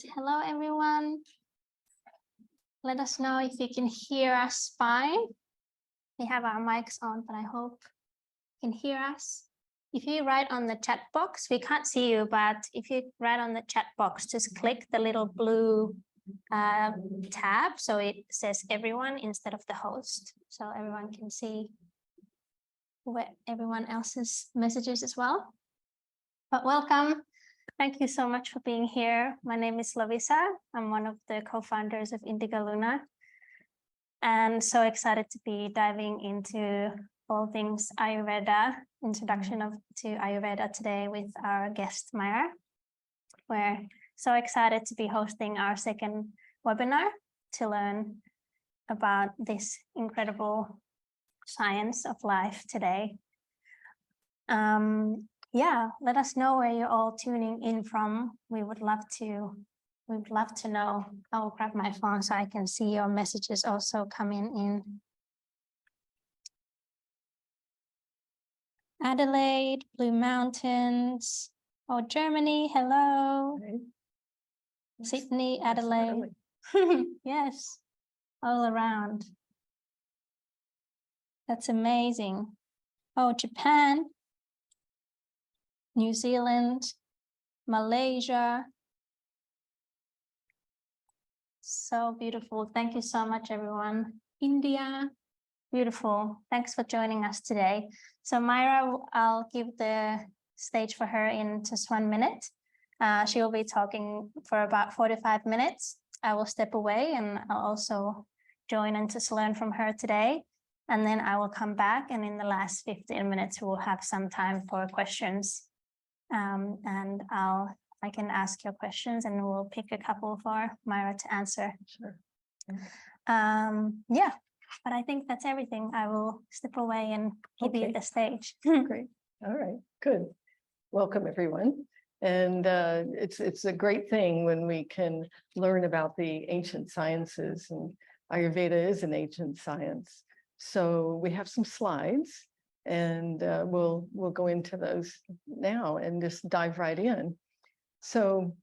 Hello, everyone. Let us know if you can hear us fine. We have our mics on, but I hope you can hear us. If you write on the chat box, we can't see you, but if you write on the chat box, just click the little blue tab so it says everyone instead of the host, so everyone can see everyone else's messages as well. But welcome. Thank you so much for being here. My name is Lovisa. I'm one of the co-founders of Indigo Luna, and so excited to be diving into all things Ayurveda, introduction to Ayurveda today with our guest Myra. We're so excited to be hosting our second webinar to learn about this incredible science of life today. Yeah, let us know where you're all tuning in from. We would love to know. I'll grab my phone so I can see your messages also coming in. Adelaide, Blue Mountains, Germany, hello. Right. Sydney, Adelaide. Yes, all around. That's amazing. Japan, New Zealand, Malaysia. So beautiful. Thank you so much, everyone. India, beautiful. Thanks for joining us today. So Myra, I'll give the stage for her in just 1 minute. She will be talking for about 45 minutes. I will step away and I'll also join and just learn from her today. And then I will come back, and in the last 15 minutes, we'll have some time for questions. And I can ask your questions and we'll pick a couple for Myra to answer. Sure. Yeah, but I think that's everything. I will step away and give you the stage. Great. All right, good. Welcome, everyone. And it's a great thing when we can learn about the ancient sciences, and Ayurveda is an ancient science. So we have some slides, and we'll go into those now and just dive right in. So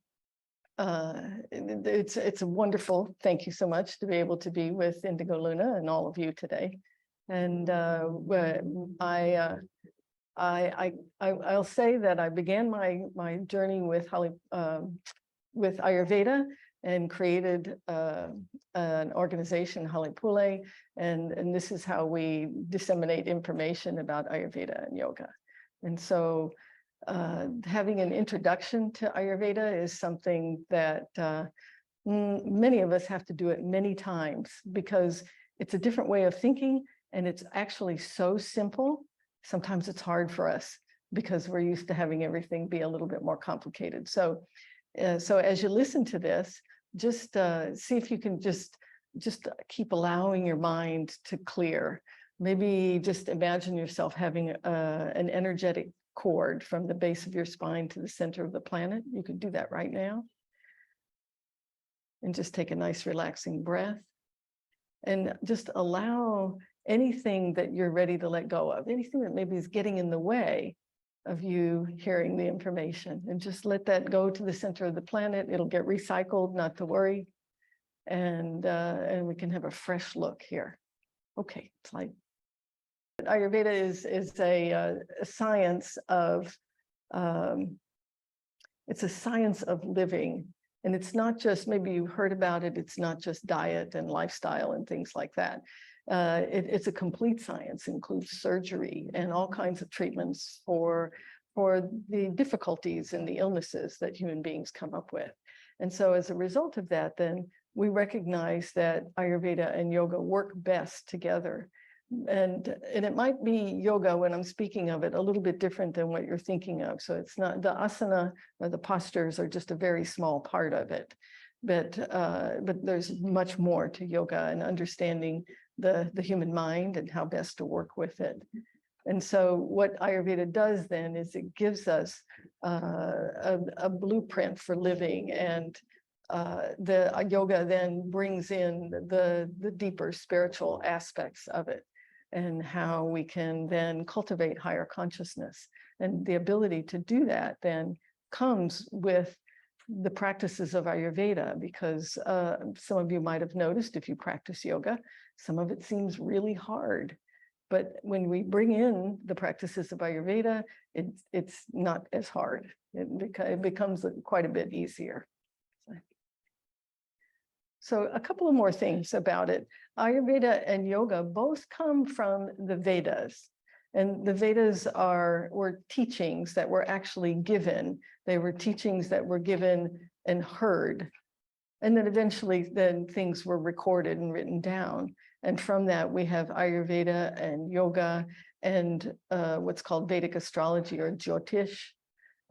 it's a wonderful, thank you so much to be able to be with Indigo Luna and all of you today. And I'll say that I began my journey with Ayurveda and created an organization, Pule, and this is how we disseminate information about Ayurveda and Yoga. And so having an introduction to Ayurveda is something that many of us have to do it many times, because it's a different way of thinking, and it's actually so simple. Sometimes it's hard for us because we're used to having everything be a little bit more complicated. So as you listen to this, just see if you can just keep allowing your mind to clear. Maybe just imagine yourself having an energetic cord from the base of your spine to the center of the planet. You could do that right now. And just take a nice relaxing breath. And just allow anything that you're ready to let go of, anything that maybe is getting in the way of you hearing the information, and just let that go to the center of the planet. It'll get recycled, not to worry. And we can have a fresh look here. Okay, slide. Ayurveda is a science of, it's a science of living. And it's not just, maybe you heard about it, it's not just diet and lifestyle and things like that. It's a complete science, includes surgery and all kinds of treatments for the difficulties and the illnesses that human beings come up with. And so as a result of that, then we recognize that Ayurveda and yoga work best together. And it might be yoga, when I'm speaking of it, a little bit different than what you're thinking of. So it's not, the asana or the postures are just a very small part of it. But there's much more to yoga and understanding the human mind and how best to work with it. And so what Ayurveda does then is it gives us a blueprint for living, and the yoga then brings in the deeper spiritual aspects of it, and how we can then cultivate higher consciousness. And the ability to do that then comes with the practices of Ayurveda, because some of you might have noticed if you practice yoga, some of it seems really hard. But when we bring in the practices of Ayurveda, it's not as hard. It becomes quite a bit easier. So a couple of more things about it. Ayurveda and yoga both come from the Vedas. And the Vedas were teachings that were actually given. They were teachings that were given and heard. And then eventually things were recorded and written down. And from that, we have Ayurveda and yoga and what's called Vedic astrology or Jyotish,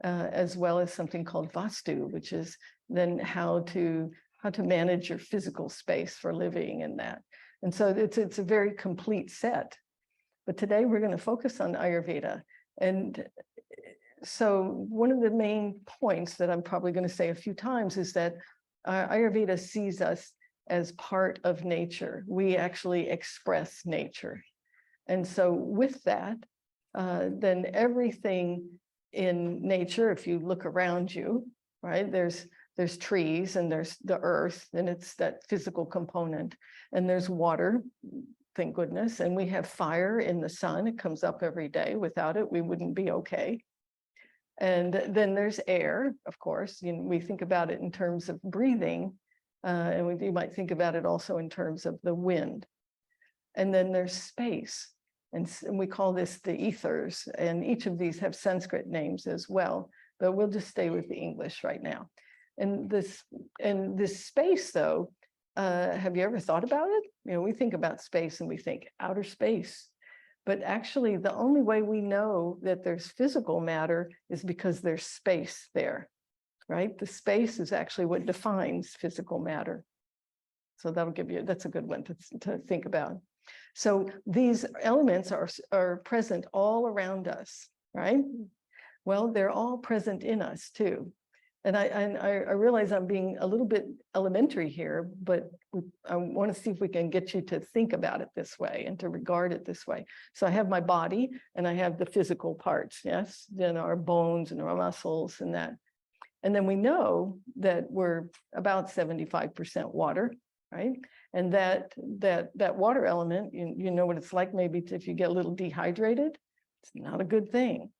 as well as something called Vastu, which is then how to manage your physical space for living and that. And so it's a very complete set. But today we're going to focus on Ayurveda. And so one of the main points that I'm probably going to say a few times is that Ayurveda sees us as part of nature. We actually express nature. And so with that, then everything in nature, if you look around you, right, there's trees and there's the earth, and it's that physical component. And there's water, thank goodness. And we have fire in the sun. It comes up every day. Without it, we wouldn't be okay. And then there's air, of course. We think about it in terms of breathing, and you might think about it also in terms of the wind. And then there's space. And we call this the ethers. And each of these have Sanskrit names as well. But we'll just stay with the English right now. And this space, though, have you ever thought about it? We think about space and we think outer space. But actually, the only way we know that there's physical matter is because there's space there, right? The space is actually what defines physical matter. So that's a good one to think about. So these elements are present all around us, right? Well, they're all present in us too. And I realize I'm being a little bit elementary here, but I want to see if we can get you to think about it this way and to regard it this way. So I have my body and I have the physical parts, yes? Then our bones and our muscles and that. And then we know that we're about 75% water, right? And that water element, you know what it's like maybe if you get a little dehydrated, it's not a good thing.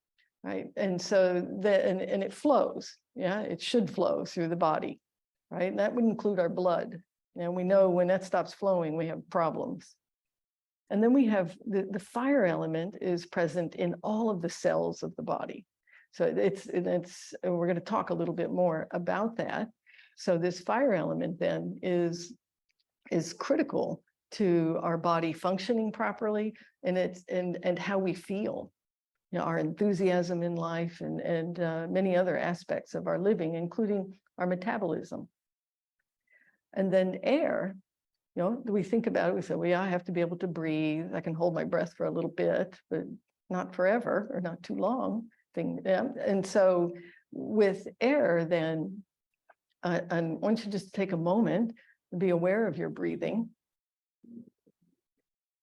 Right. And so and it flows. Yeah, it should flow through the body. Right. And that would include our blood. And we know when that stops flowing, we have problems. And then we have the fire element is present in all of the cells of the body. So we're going to talk a little bit more about that. So this fire element then is critical to our body functioning properly and how we feel. Our enthusiasm in life and many other aspects of our living, including our metabolism. And then air, we think about it, we say, well, I have to be able to breathe. I can hold my breath for a little bit, but not forever or not too long. And so with air, then, I want you just to take a moment and be aware of your breathing.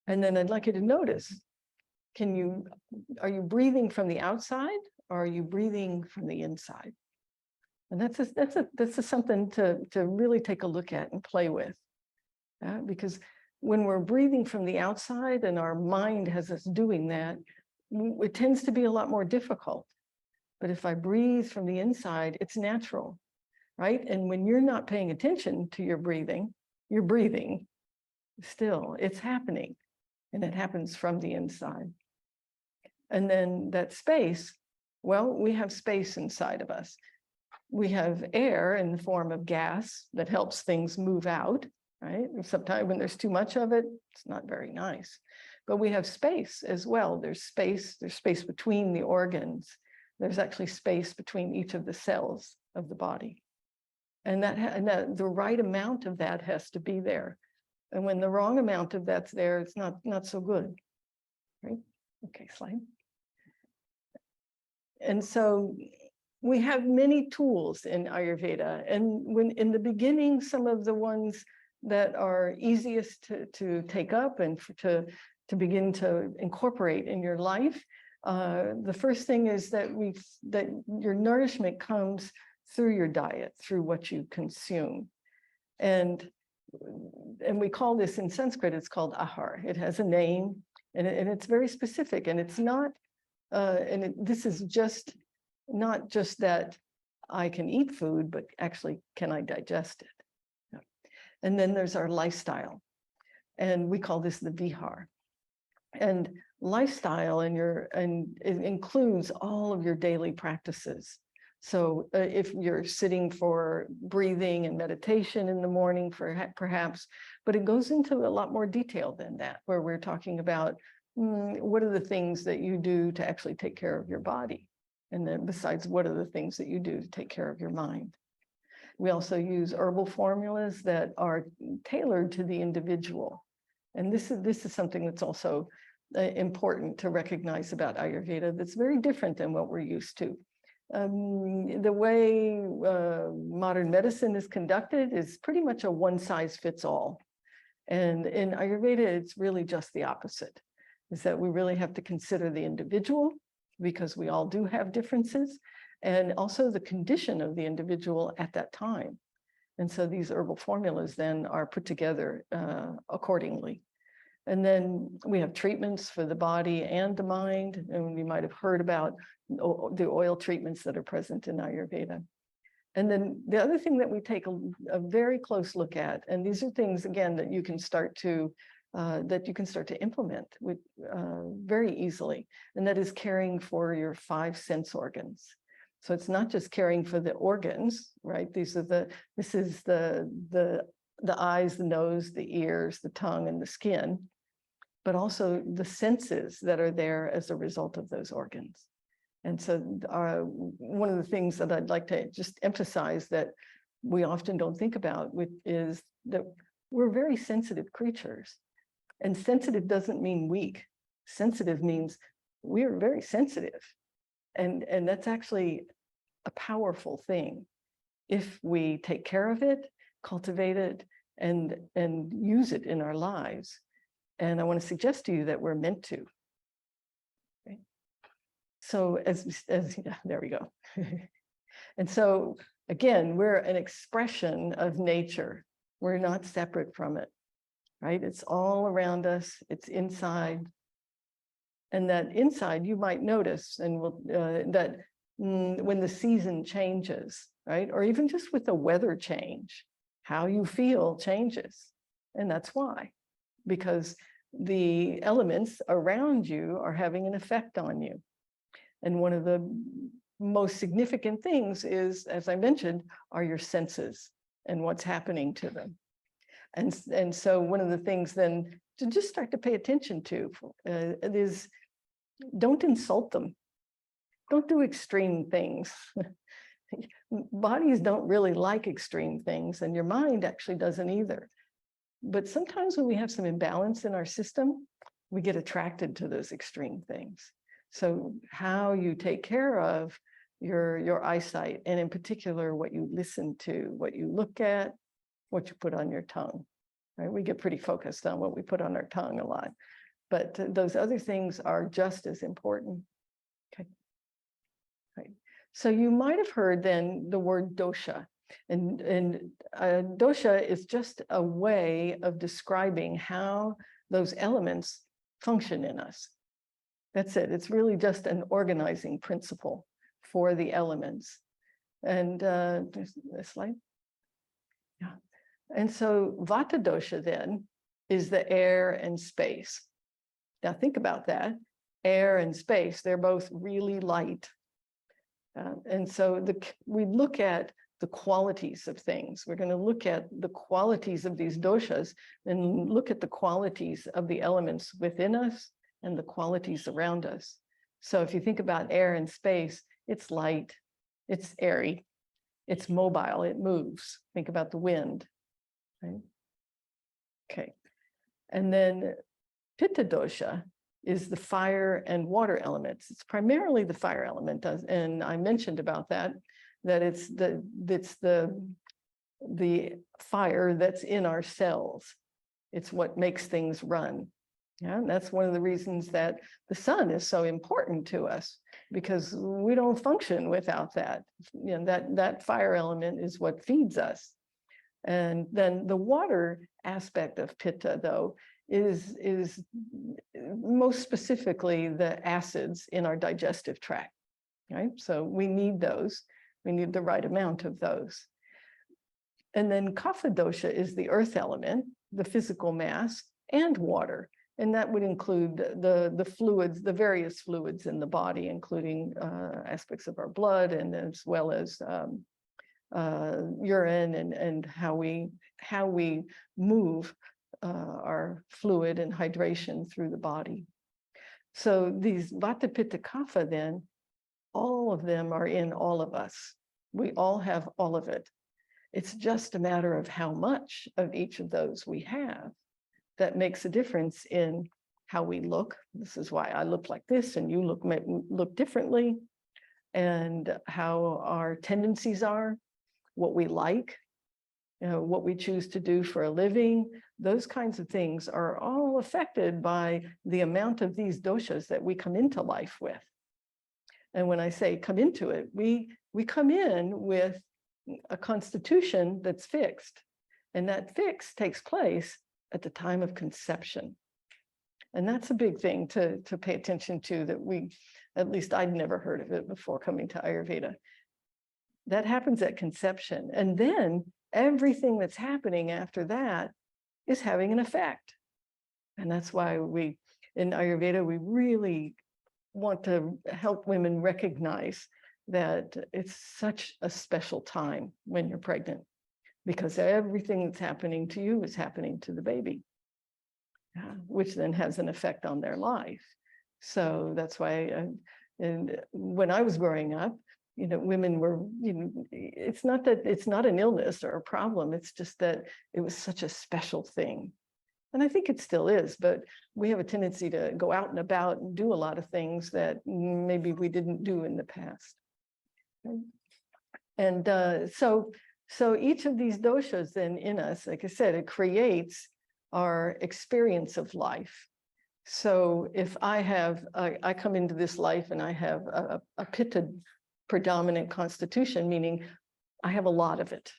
And then I'd like you to notice, are you breathing from the outside or are you breathing from the inside? And that's something to really take a look at and play with. Because when we're breathing from the outside and our mind has us doing that, it tends to be a lot more difficult. But if I breathe from the inside, it's natural, right? And when you're not paying attention to your breathing, you're breathing still, it's happening. And it happens from the inside. And then that space, well, we have space inside of us. We have air in the form of gas that helps things move out, right? Sometimes when there's too much of it, it's not very nice. But we have space as well. There's space between the organs. There's actually space between each of the cells of the body. And the right amount of that has to be there. And when the wrong amount of that's there, it's not so good, right? Okay, slide. And so we have many tools in Ayurveda. And when in the beginning, some of the ones that are easiest to take up and to begin to incorporate in your life, the first thing is that your nourishment comes through your diet, through what you consume. And we call this in Sanskrit, it's called ahar. It has a name, and it's very specific, and it's not, this is just not just that I can eat food, but actually, can I digest it? Yeah. And then there's our lifestyle, and we call this the vihar. And lifestyle and it includes all of your daily practices. So if you're sitting for breathing and meditation in the morning, perhaps, but it goes into a lot more detail than that, where we're talking about what are the things that you do to actually take care of your body? And then besides, what are the things that you do to take care of your mind? We also use herbal formulas that are tailored to the individual. And this is something that's also important to recognize about Ayurveda that's very different than what we're used to. The way modern medicine is conducted is pretty much a one-size-fits-all. And in Ayurveda, it's really just the opposite, is that we really have to consider the individual, because we all do have differences, and also the condition of the individual at that time. And so these herbal formulas then are put together accordingly. And then we have treatments for the body and the mind. And you might have heard about the oil treatments that are present in Ayurveda. And then the other thing that we take a very close look at, and these are things, again, that you can start to implement with, very easily, and that is caring for your 5 sense organs. So it's not just caring for the organs, right? This is the eyes, the nose, the ears, the tongue, and the skin, but also the senses that are there as a result of those organs. And so one of the things that I'd like to just emphasize that we often don't think about is that we're very sensitive creatures. And sensitive doesn't mean weak. Sensitive means we're very sensitive. And that's actually a powerful thing if we take care of it, cultivate it, and use it in our lives. And I want to suggest to you that we're meant to. Okay. So yeah, there we go. And so again, we're an expression of nature. We're not separate from it, right? It's all around us. It's inside. And that inside, you might notice, and that when the season changes, right? Or even just with the weather change, how you feel changes. And that's why, because the elements around you are having an effect on you. And one of the most significant things is, as I mentioned, are your senses and what's happening to them. And so one of the things then to just start to pay attention to is don't insult them. Don't do extreme things. Bodies don't really like extreme things, and your mind actually doesn't either. But sometimes when we have some imbalance in our system, we get attracted to those extreme things. So how you take care of your eyesight, and in particular, what you listen to, what you look at, what you put on your tongue, right? We get pretty focused on what we put on our tongue a lot, but those other things are just as important. Okay. Right. So you might have heard then the word dosha, and dosha is just a way of describing how those elements function in us. That's it. It's really just an organizing principle for the elements. And there's this slide. Yeah. And so Vata dosha then is the air and space. Now think about that. Air and space, they're both really light. And so we look at the qualities of things. We're going to look at the qualities of these doshas and look at the qualities of the elements within us and the qualities around us. So if you think about air and space, it's light, it's airy, it's mobile, it moves. Think about the wind. Right? Okay. And then Pitta dosha is the fire and water elements. It's primarily the fire element, and I mentioned about that it's the fire that's in our cells. It's what makes things run. Yeah, and that's one of the reasons that the sun is so important to us, because we don't function without that. You know, that fire element is what feeds us. And then the water aspect of Pitta, though, is most specifically the acids in our digestive tract, right? So we need those. We need the right amount of those. And then Kapha dosha is the earth element, the physical mass, and water. And that would include the fluids, the various fluids in the body, including aspects of our blood, and as well as urine, and how we move our fluid and hydration through the body. So these Vata, Pitta, Kapha, then, all of them are in all of us. We all have all of it. It's just a matter of how much of each of those we have that makes a difference in how we look. This is why I look like this and you look differently, and how our tendencies are, what we like, you know, what we choose to do for a living. Those kinds of things are all affected by the amount of these doshas that we come into life with. And when I say come into it, we come in with a constitution that's fixed, and that fix takes place at the time of conception. And that's a big thing to pay attention to, that at least I'd never heard of it before coming to Ayurveda. That happens at conception. And then everything that's happening after that is having an effect. And that's why in Ayurveda, we really want to help women recognize that it's such a special time when you're pregnant, because everything that's happening to you is happening to the baby, which then has an effect on their life. So that's why, and when I was growing up, you know, women were, you know, it's not that it's not an illness or a problem, it's just that it was such a special thing. And I think it still is, but we have a tendency to go out and about and do a lot of things that maybe we didn't do in the past. And so each of these doshas then in us, like I said, it creates our experience of life. So if I come into this life and I have a Pitta predominant constitution, meaning I have a lot of it,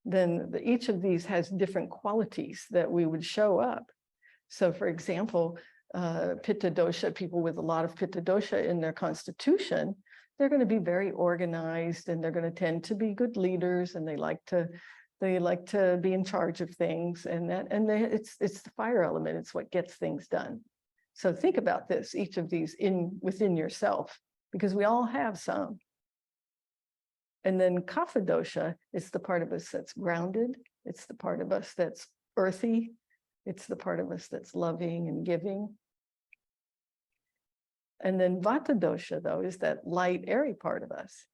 then each of these has different qualities that we would show up. So for example, Pitta dosha, people with a lot of Pitta dosha in their constitution, they're going to be very organized, and they're going to tend to be good leaders, and they like to be in charge of things, and it's the fire element. It's what gets things done. So think about this, each of these within yourself, because we all have some. And then Kapha dosha is the part of us that's grounded. It's the part of us that's earthy. It's the part of us that's loving and giving. And then Vata dosha, though, is that light, airy part of us.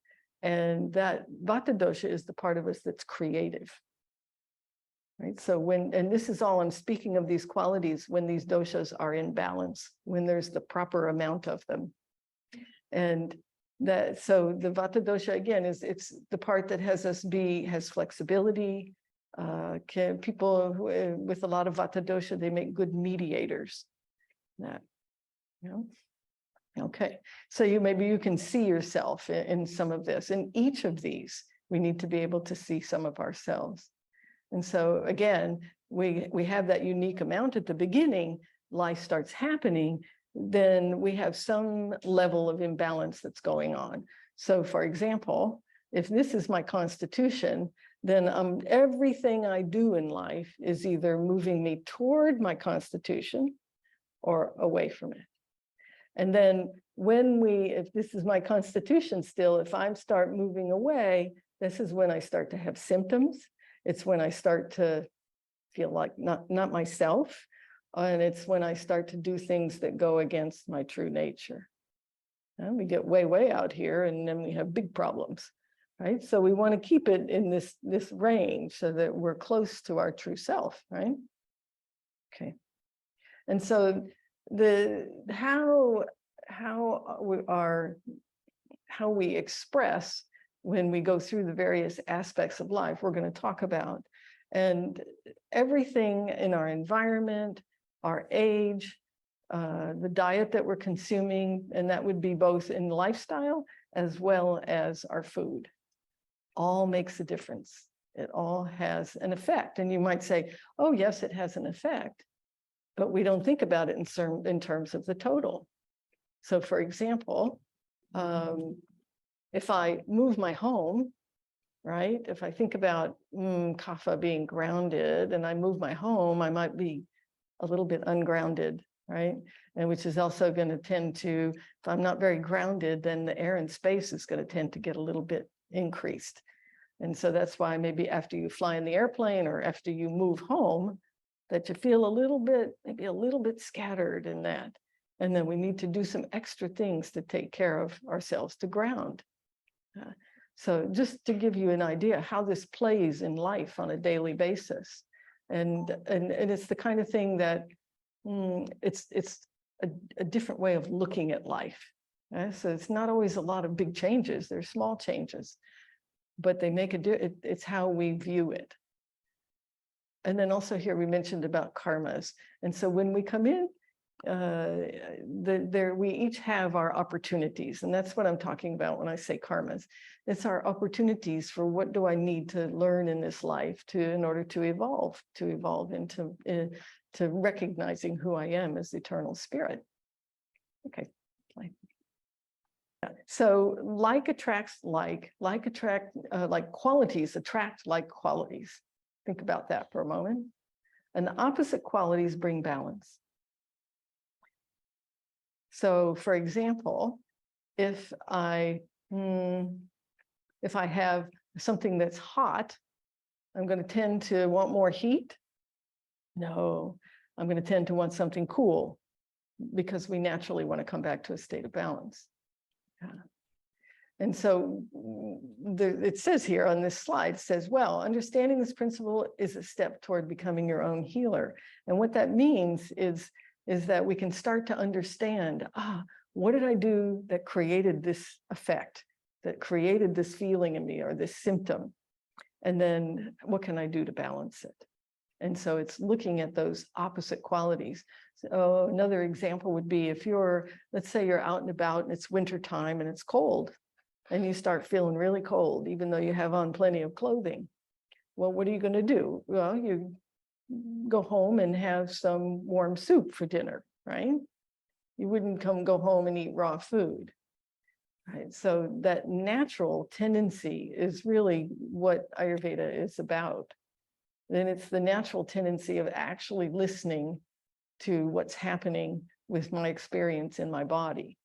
And that Vata dosha is the part of us that's creative. Right? So and this is all I'm speaking of, these qualities when these doshas are in balance, when there's the proper amount of them. And so the Vata dosha, again, it's the part that has flexibility. People with a lot of Vata dosha, they make good mediators. That, you know. Okay, so maybe you can see yourself in some of this. In each of these, we need to be able to see some of ourselves. And so again, we have that unique amount at the beginning. Life starts happening, then we have some level of imbalance that's going on. So for example, if this is my constitution, then everything I do in life is either moving me toward my constitution or away from it. And then if this is my constitution still, if I start moving away, this is when I start to have symptoms. It's when I start to feel like not myself. And it's when I start to do things that go against my true nature. And we get way out here, and then we have big problems, right? So we want to keep it in this range so that we're close to our true self, right? Okay. And so how we express when we go through the various aspects of life, we're going to talk about. And everything in our environment, our age, the diet that we're consuming, and that would be both in lifestyle as well as our food. All makes a difference. It all has an effect. And you might say, oh, yes, it has an effect, but we don't think about it in terms of the total. So for example, if I move my home, right? If I think about Kapha being grounded and I move my home, I might be a little bit ungrounded, right? And which is also going to tend to, if I'm not very grounded, then the air and space is going to tend to get a little bit increased. And so that's why maybe after you fly in the airplane or after you move home, that you feel a little bit, maybe a little bit scattered in that. And then we need to do some extra things to take care of ourselves to ground. So just to give you an idea how this plays in life on a daily basis. And it's the kind of thing that it's a different way of looking at life. So it's not always a lot of big changes. They're small changes, but they make it's how we view it. And then also here we mentioned about karmas. And so when we come in, we each have our opportunities, and that's what I'm talking about when I say karmas. It's our opportunities for what do I need to learn in this life in order to evolve into to recognizing who I am as eternal spirit. Okay. So like attracts like qualities attract like qualities. Think about that for a moment. And the opposite qualities bring balance. So for example, if I have something that's hot, I'm going to tend to want more heat. No, I'm going to tend to want something cool because we naturally want to come back to a state of balance. Yeah. And so it says here on this slide, says, well, understanding this principle is a step toward becoming your own healer. And what that means is that we can start to understand, what did I do that created this effect, that created this feeling in me or this symptom? And then what can I do to balance it? And so it's looking at those opposite qualities. So another example would be if let's say you're out and about and it's wintertime and it's cold and you start feeling really cold, even though you have on plenty of clothing. Well, what are you going to do? Well, you go home and have some warm soup for dinner, right? You wouldn't go home and eat raw food, right? So that natural tendency is really what Ayurveda is about. Then it's the natural tendency of actually listening to what's happening with my experience in my body.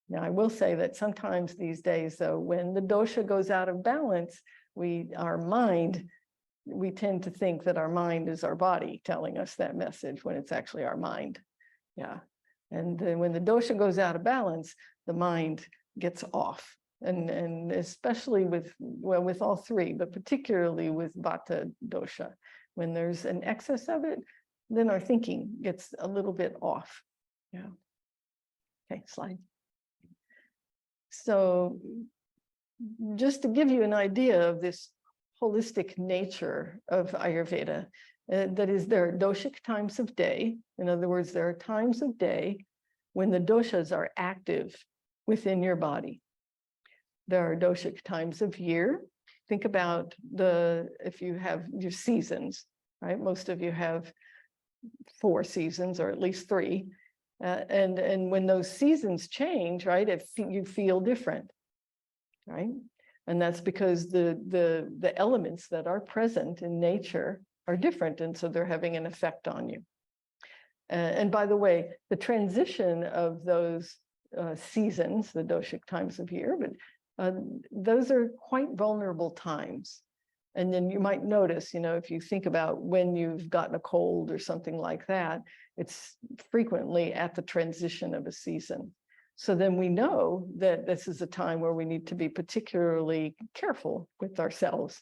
Now, I will say that sometimes these days, though, when the dosha goes out of balance, we tend to think that our mind is our body telling us that message when it's actually our mind. Yeah. And then when the dosha goes out of balance, the mind gets off. And especially with all three, but particularly with Vata dosha, when there's an excess of it, then our thinking gets a little bit off. Yeah. Okay, slide. So just to give you an idea of this holistic nature of Ayurveda, that is, there are doshic times of day. In other words, there are times of day when the doshas are active within your body. There are doshic times of year. Think about if you have your seasons, right? Most of you have 4 seasons, or at least 3. And when those seasons change, right, you feel different, right? And that's because the elements that are present in nature are different, and so they're having an effect on you. And by the way, the transition of those seasons, the doshic times of year, but those are quite vulnerable times. And then you might notice, if you think about when you've gotten a cold or something like that, it's frequently at the transition of a season. So then we know that this is a time where we need to be particularly careful with ourselves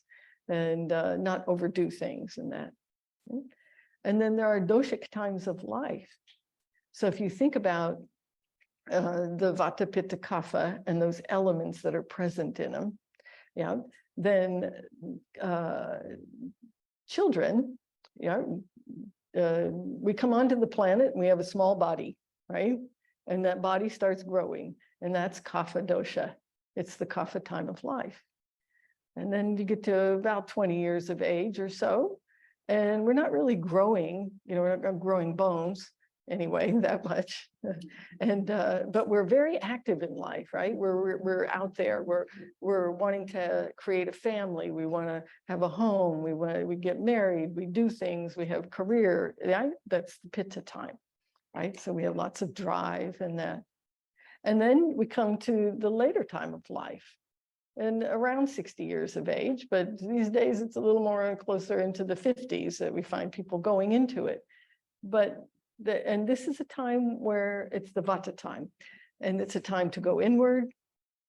and not overdo things in that. And then there are doshic times of life. So if you think about the Vata, Pitta, Kapha, and those elements that are present in them, yeah, then children, we come onto the planet and we have a small body, right? And that body starts growing, and that's Kapha dosha. It's the Kapha time of life. And then you get to about 20 years of age or so, and we're not really growing, we're not growing bones anyway, that much. And but we're very active in life, right? We're out there. We're wanting to create a family. We want to have a home. We get married. We do things. We have career. That's the Pitta time, right? So we have lots of drive and that. And then we come to the later time of life, and around 60 years of age, but these days it's a little more closer into the 50s that we find people going into it. And this is a time where it's the Vata time, and it's a time to go inward.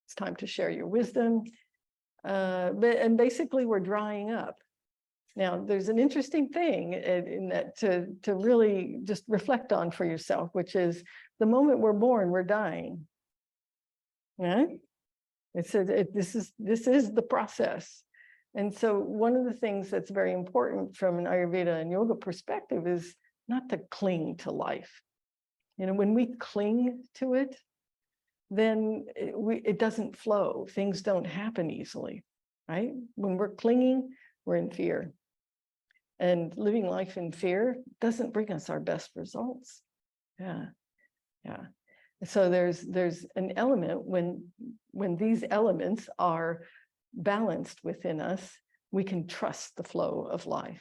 It's time to share your wisdom. And basically we're drying up. Now, there's an interesting thing in that to really just reflect on for yourself, which is the moment we're born, we're dying. Right? This is the process. And so one of the things that's very important from an Ayurveda and yoga perspective is not to cling to life. When we cling to it, then it doesn't flow. Things don't happen easily, right? When we're clinging, we're in fear. And living life in fear doesn't bring us our best results. Yeah. So there's an element when these elements are balanced within us, we can trust the flow of life.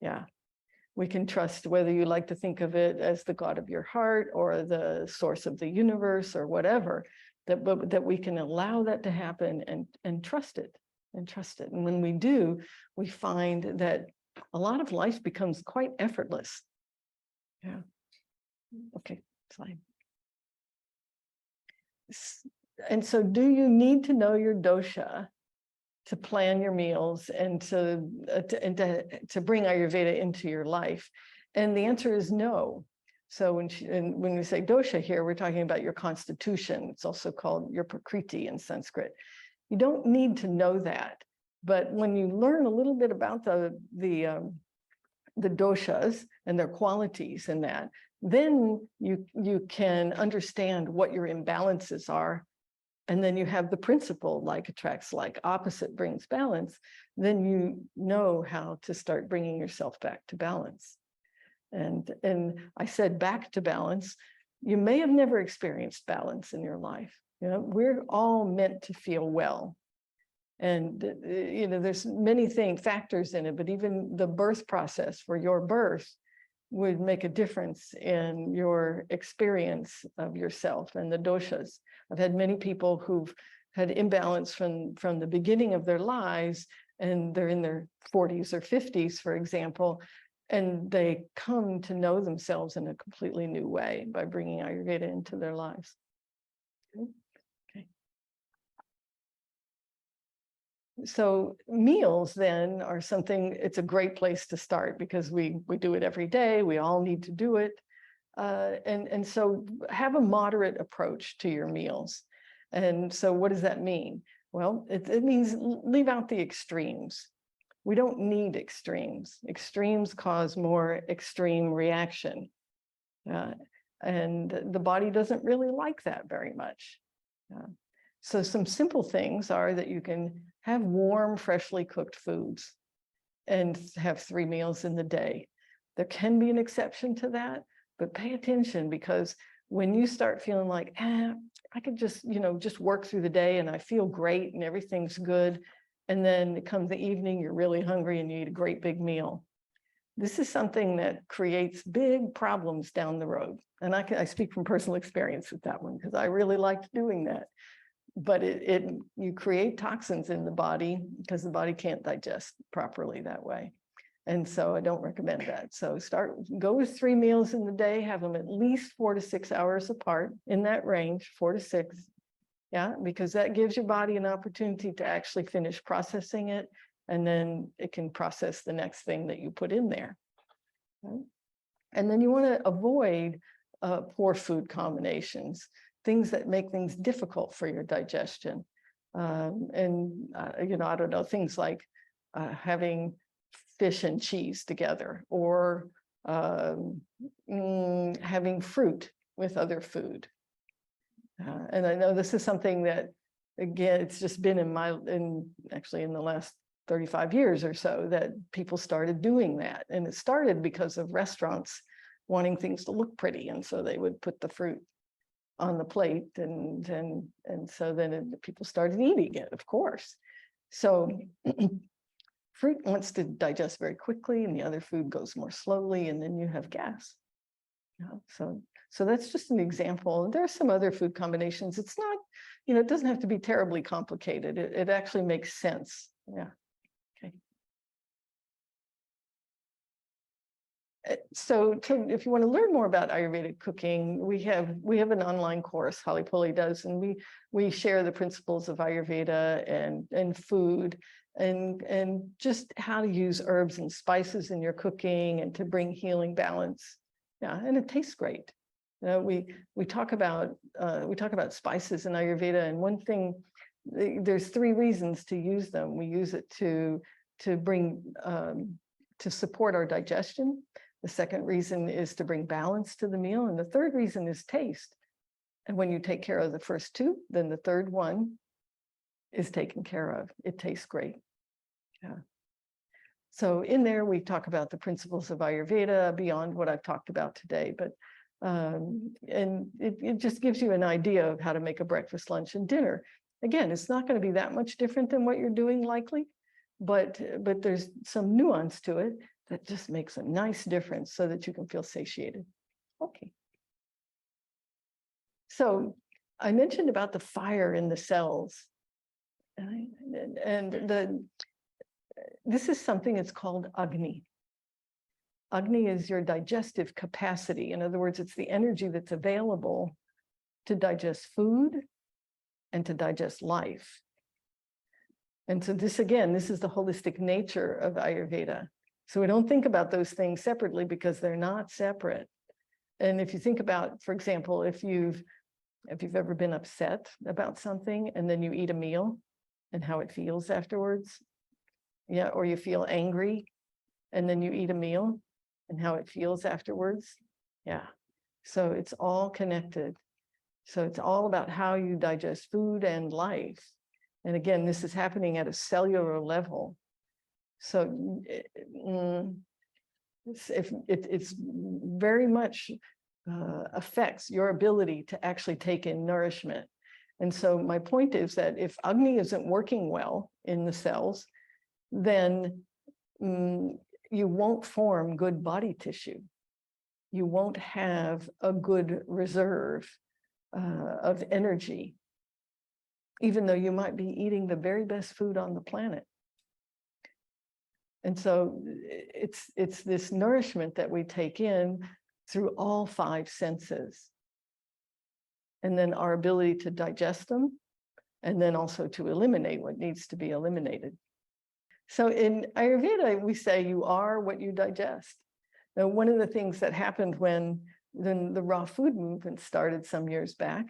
Yeah. We can trust, whether you like to think of it as the God of your heart or the source of the universe or whatever, that we can allow that to happen and trust it. And when we do, we find that a lot of life becomes quite effortless. Yeah. Okay, slide. And so do you need to know your dosha to plan your meals and to bring Ayurveda into your life? And the answer is no. So when we say dosha here, we're talking about your constitution. It's also called your prakriti in Sanskrit. You don't need to know that. But when you learn a little bit about the doshas and their qualities and that, then you can understand what your imbalances are. And then you have the principle, like attracts like, opposite brings balance. Then you know how to start bringing yourself back to balance. And I said back to balance. You may have never experienced balance in your life. We're all meant to feel well. And, there's many factors in it, but even the birth process for your birth would make a difference in your experience of yourself and the doshas. I've had many people who've had imbalance from the beginning of their lives, and they're in their 40s or 50s, for example, and they come to know themselves in a completely new way by bringing Ayurveda into their lives. Okay. So meals then are something, it's a great place to start because we do it every day. We all need to do it. And so have a moderate approach to your meals. And so what does that mean? Well, it means leave out the extremes. We don't need extremes. Extremes cause more extreme reaction. And the body doesn't really like that very much. So some simple things are that you can have warm, freshly cooked foods and have 3 meals in the day. There can be an exception to that, but pay attention, because when you start feeling like, I could just work through the day and I feel great and everything's good, and then it comes the evening, you're really hungry and you eat a great big meal. This is something that creates big problems down the road. And I speak from personal experience with that one, because I really liked doing that. But you create toxins in the body because the body can't digest properly that way. And so I don't recommend that. So go with 3 meals in the day, have them at least 4 to 6 hours apart, in that range, 4 to 6. Yeah, because that gives your body an opportunity to actually finish processing it, and then it can process the next thing that you put in there. Okay? And then you want to avoid poor food combinations, things that make things difficult for your digestion. I don't know, things like having fish and cheese together, or having fruit with other food. And I know this is something that, again, it's just been actually in the last 35 years or so that people started doing that. And it started because of restaurants wanting things to look pretty. And so they would put the fruit on the plate, and so then people started eating it, of course. So fruit wants to digest very quickly, and the other food goes more slowly, and then you have gas. So that's just an example. There are some other food combinations. It's not, it doesn't have to be terribly complicated. It actually makes sense. Yeah. Okay. So if you want to learn more about Ayurvedic cooking, we have an online course, Pule does, and we share the principles of Ayurveda and food, and just how to use herbs and spices in your cooking and to bring healing balance. Yeah, and it tastes great. We talk about spices in Ayurveda, and one thing, there's 3 reasons to use them. We use it to bring to support our digestion. The second reason is to bring balance to the meal, and the third reason is taste. And when you take care of the first 2, then the third one is taken care of. It tastes great. Yeah. So in there, we talk about the principles of Ayurveda beyond what I've talked about today, but and it just gives you an idea of how to make a breakfast, lunch, and dinner. Again, it's not going to be that much different than what you're doing likely, but there's some nuance to it that just makes a nice difference so that you can feel satiated. Okay. So I mentioned about the fire in the cells, this is something that's called Agni. Agni is your digestive capacity. In other words, it's the energy that's available to digest food and to digest life. And so this is the holistic nature of Ayurveda. So we don't think about those things separately because they're not separate. And if you think about, for example, if you've ever been upset about something and then you eat a meal and how it feels afterwards, yeah, or you feel angry and then you eat a meal and how it feels afterwards. Yeah. So it's all connected. So it's all about how you digest food and life. And again, this is happening at a cellular level. So it's very much affects your ability to actually take in nourishment. And so my point is that if Agni isn't working well in the cells, then you won't form good body tissue. You won't have a good reserve of energy, even though you might be eating the very best food on the planet. And so it's this nourishment that we take in through all 5 senses. And then our ability to digest them, and then also to eliminate what needs to be eliminated. So in Ayurveda, we say you are what you digest. Now, one of the things that happened when the raw food movement started some years back,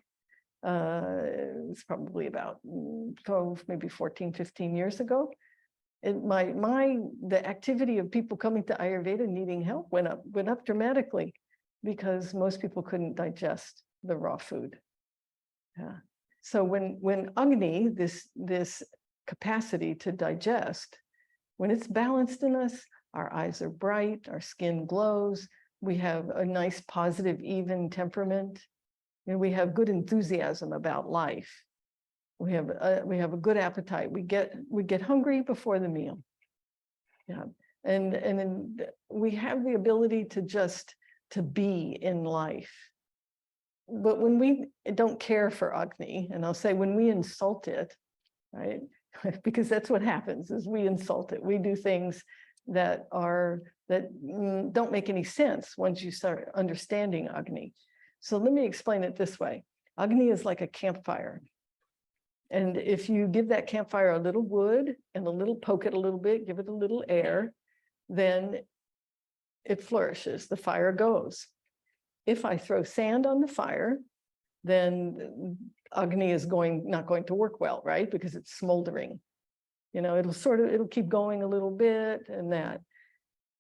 it was probably about 12, maybe 14, 15 years ago, the activity of people coming to Ayurveda needing help went up dramatically because most people couldn't digest the raw food. Yeah. So when Agni, this capacity to digest, when it's balanced in us, our eyes are bright, our skin glows, we have a nice, positive, even temperament, and we have good enthusiasm about life. We have a good appetite. We get hungry before the meal. Yeah, and then we have the ability to be in life. But when we don't care for Agni, and I'll say when we insult it, right? Because that's what happens, is we insult it. We do things that don't make any sense once you start understanding Agni. So let me explain it this way. Agni is like a campfire. And if you give that campfire a little wood and poke it a little bit, give it a little air, then it flourishes, the fire goes. If I throw sand on the fire, then Agni is not going to work well, right? Because it's smoldering. You know, it'll keep going a little bit and that.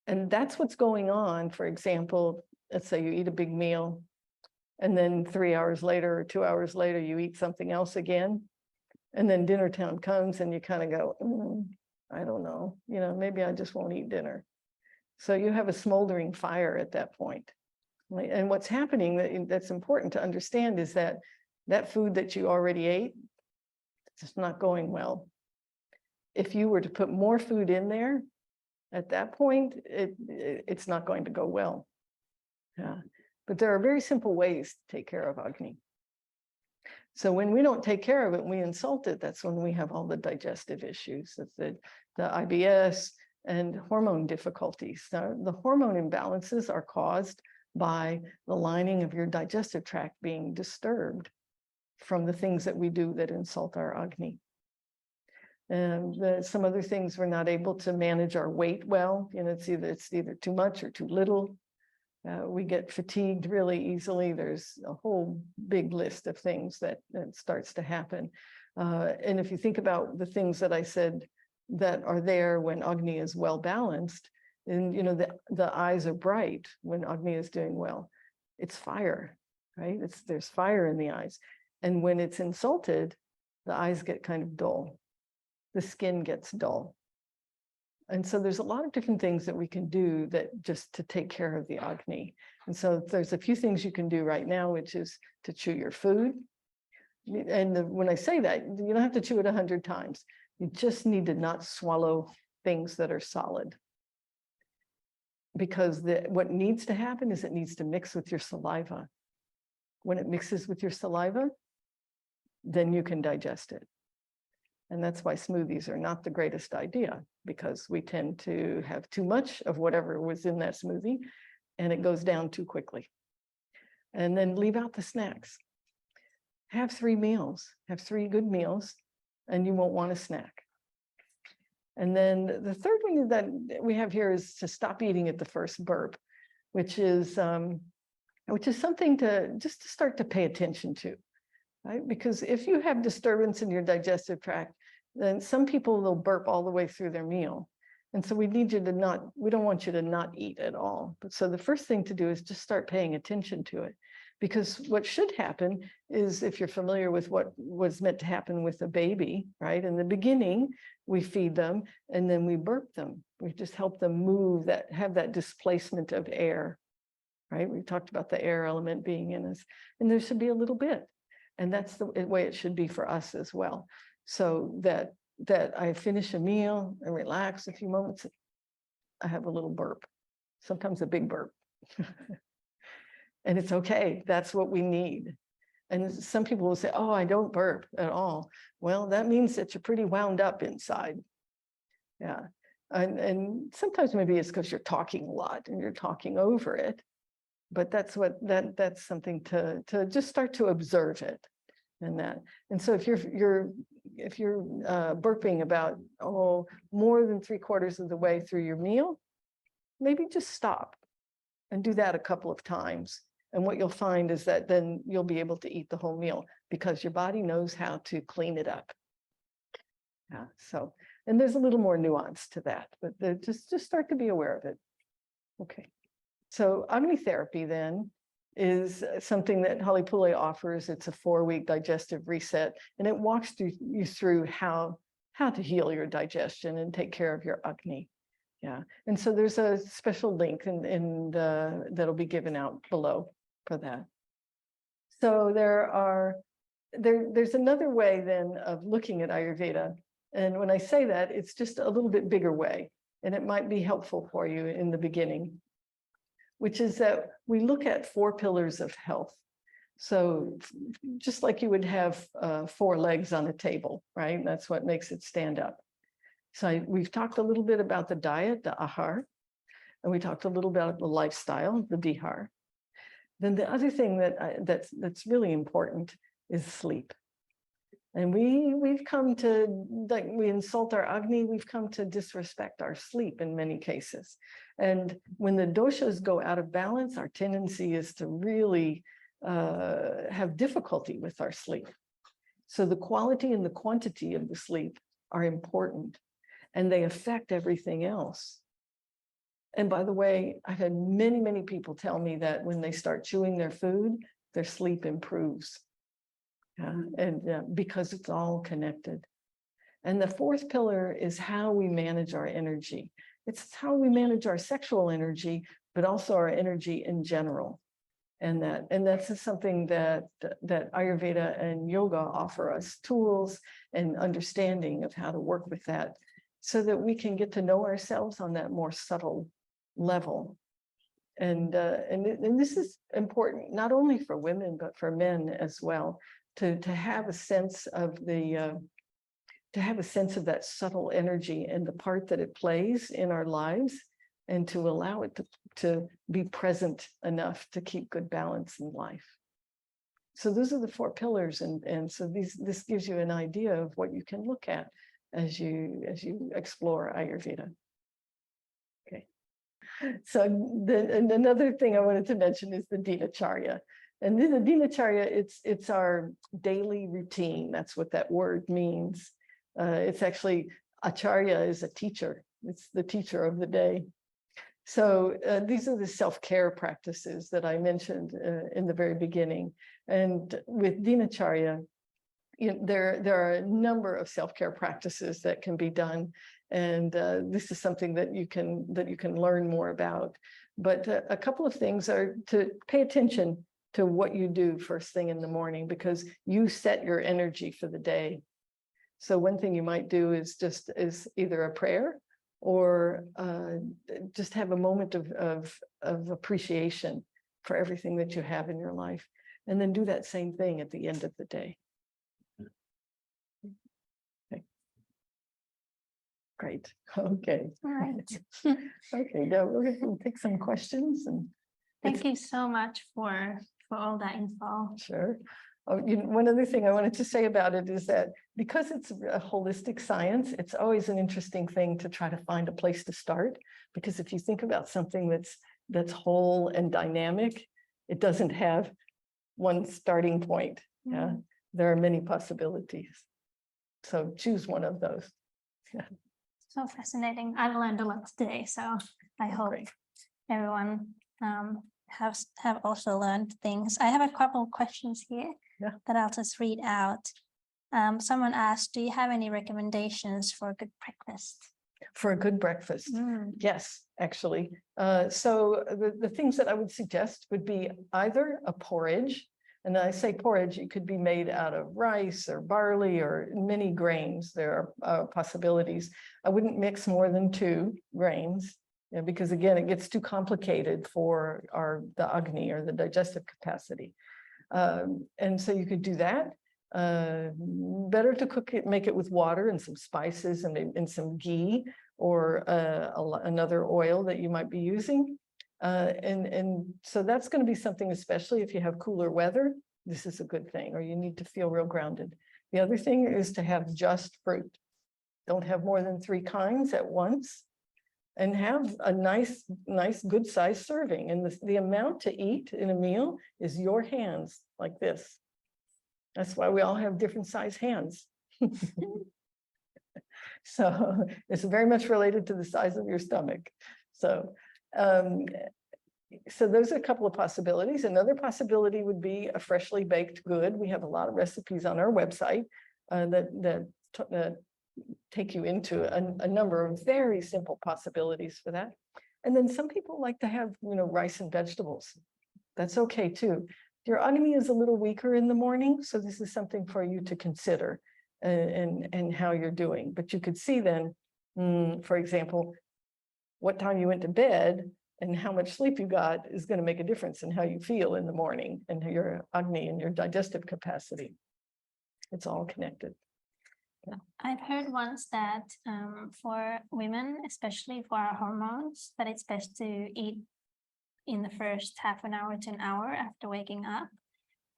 And that's what's going on. For example, let's say you eat a big meal and then 3 hours later or 2 hours later, you eat something else again. And then dinner time comes and you kind of go, I don't know, you know, maybe I just won't eat dinner. So you have a smoldering fire at that point. And what's happening that's important to understand is that that food that you already ate, it's just not going well. If you were to put more food in there, at that point, it's not going to go well. Yeah. But there are very simple ways to take care of Agni. So when we don't take care of it, we insult it, that's when we have all the digestive issues, the IBS and hormone difficulties. The hormone imbalances are caused by the lining of your digestive tract being disturbed from the things that we do that insult our Agni. And some other things, we're not able to manage our weight well. You know, it's either too much or too little. We get fatigued really easily. There's a whole big list of things that starts to happen. And if you think about the things that I said that are there when Agni is well balanced, and you know, the eyes are bright when Agni is doing well. It's fire, right? There's fire in the eyes. And when it's insulted, the eyes get kind of dull. The skin gets dull. And so there's a lot of different things that we can do that just to take care of the Agni. And so there's a few things you can do right now, which is to chew your food. And when I say that, you don't have to chew it 100 times. You just need to not swallow things that are solid. Because what needs to happen is it needs to mix with your saliva. When it mixes with your saliva, then you can digest it. And that's why smoothies are not the greatest idea, because we tend to have too much of whatever was in that smoothie, and it goes down too quickly. And then leave out the snacks. Have 3 meals, have 3 good meals, and you won't want a snack. And then the third one that we have here is to stop eating at the first burp, which is something to start to pay attention to. Right? Because if you have disturbance in your digestive tract, then some people will burp all the way through their meal. And so we don't want you to not eat at all. But so the first thing to do is just start paying attention to it. Because what should happen is, if you're familiar with what was meant to happen with a baby, right? In the beginning, we feed them and then we burp them. We just help them move, have that displacement of air, right? We talked about the air element being in us, and there should be a little bit. And that's the way it should be for us as well. So that I finish a meal and relax a few moments, I have a little burp, sometimes a big burp. And it's okay, that's what we need. And some people will say, oh, I don't burp at all. Well, that means that you're pretty wound up inside. Yeah. And sometimes maybe it's because you're talking a lot and you're talking over it. But that's something to just start to observe it and that. And so if you're burping about more than 3/4 of the way through your meal, maybe just stop and do that a couple of times. And what you'll find is that then you'll be able to eat the whole meal because your body knows how to clean it up. Yeah. So, and there's a little more nuance to that, but just start to be aware of it. Okay. So Omnitherapy then is something that Pule offers. It's a 4-week digestive reset, and it walks you through how to heal your digestion and take care of your Agni. Yeah, and so there's a special link that'll be given out below for that. So there's another way then of looking at Ayurveda, and when I say that, it's just a little bit bigger way, and it might be helpful for you in the beginning, which is that we look at 4 pillars of health. So just like you would have 4 legs on a table, right? That's what makes it stand up. So we've talked a little bit about the diet, the ahar, and we talked a little about the lifestyle, the vihar. Then the other thing that's really important is sleep. And we've come to, like, we insult our Agni, we've come to disrespect our sleep in many cases. And when the doshas go out of balance, our tendency is to really have difficulty with our sleep. So the quality and the quantity of the sleep are important, and they affect everything else. And by the way, I've had many, many people tell me that when they start chewing their food, their sleep improves. Because it's all connected. And the fourth pillar is how we manage our energy. It's how we manage our sexual energy, but also our energy in general. And that's something that Ayurveda and yoga offer us tools and understanding of how to work with that, so that we can get to know ourselves on that more subtle level. And this is important not only for women but for men as well, to have a sense of that subtle energy and the part that it plays in our lives, and to allow it to be present enough to keep good balance in life. So those are the four pillars, and so this gives you an idea of what you can look at as you explore Ayurveda. Okay. So another thing I wanted to mention is the Dinacharya. And the Dinacharya, it's our daily routine. That's what that word means. It's actually, Acharya is a teacher. It's the teacher of the day. So these are the self-care practices that I mentioned in the very beginning. And with Dinacharya, there are a number of self-care practices that can be done. And this is something that you can learn more about. But a couple of things are to pay attention to what you do first thing in the morning, because you set your energy for the day. So one thing you might do is either a prayer or just have a moment of appreciation for everything that you have in your life, and then do that same thing at the end of the day. Okay. Great. Okay. All right. Okay, now we're going to take some questions. And Thank you so much for all that info. Sure. Oh, one other thing I wanted to say about it is that because it's a holistic science, it's always an interesting thing to try to find a place to start. Because if you think about something that's whole and dynamic, it doesn't have one starting point. Yeah, there are many possibilities. So choose one of those. Yeah. So fascinating. I've learned a lot today, so I hope everyone have also learned things. I have a couple of questions here that I'll just read out. Someone asked, do you have any recommendations for a good breakfast? For a good breakfast? Yes, actually. So the things that I would suggest would be either a porridge, and I say porridge, it could be made out of rice or barley or many grains. There are possibilities. I wouldn't mix more than 2 grains. Yeah, because again, it gets too complicated for the Agni, or the digestive capacity. And so you could do that. Better to cook it, make it with water and some spices and some ghee, or another oil that you might be using. And so that's going to be something, especially if you have cooler weather, this is a good thing, or you need to feel real grounded. The other thing is to have just fruit. Don't have more than 3 kinds at once. And have a nice, good size serving. And the amount to eat in a meal is your hands, like this. That's why we all have different size hands. So it's very much related to the size of your stomach. So, so those are a couple of possibilities. Another possibility would be a freshly baked good. We have a lot of recipes on our website that take you into a number of very simple possibilities for that. And then some people like to have, rice and vegetables. That's okay too. Your Agni is a little weaker in the morning, so this is something for you to consider and how you're doing. But you could see then, for example, what time you went to bed and how much sleep you got is going to make a difference in how you feel in the morning and your Agni and your digestive capacity. It's all connected. I've heard once that for women, especially for our hormones, that it's best to eat in the first half an hour to an hour after waking up.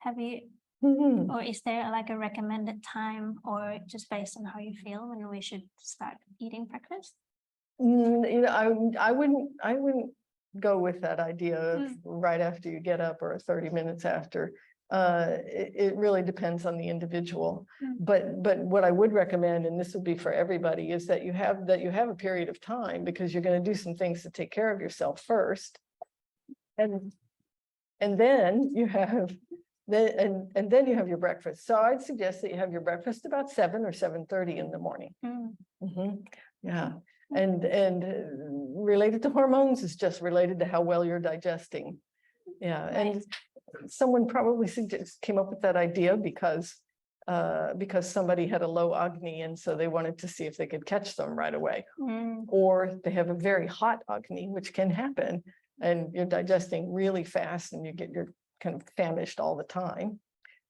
Have you, or is there like a recommended time, or just based on how you feel when we should start eating breakfast? I wouldn't go with that idea of right after you get up or 30 minutes after. It really depends on the individual. Mm. But what I would recommend, and this would be for everybody, is that you have a period of time, because you're going to do some things to take care of yourself first. And then you have then you have your breakfast. So I'd suggest that you have your breakfast about 7 or 7:30 in the morning. Mm. Yeah. And related to hormones is just related to how well you're digesting. Yeah. Right. And someone probably came up with that idea because somebody had a low Agni, and so they wanted to see if they could catch them right away. Mm. Or they have a very hot Agni, which can happen, and you're digesting really fast and you're kind of famished all the time.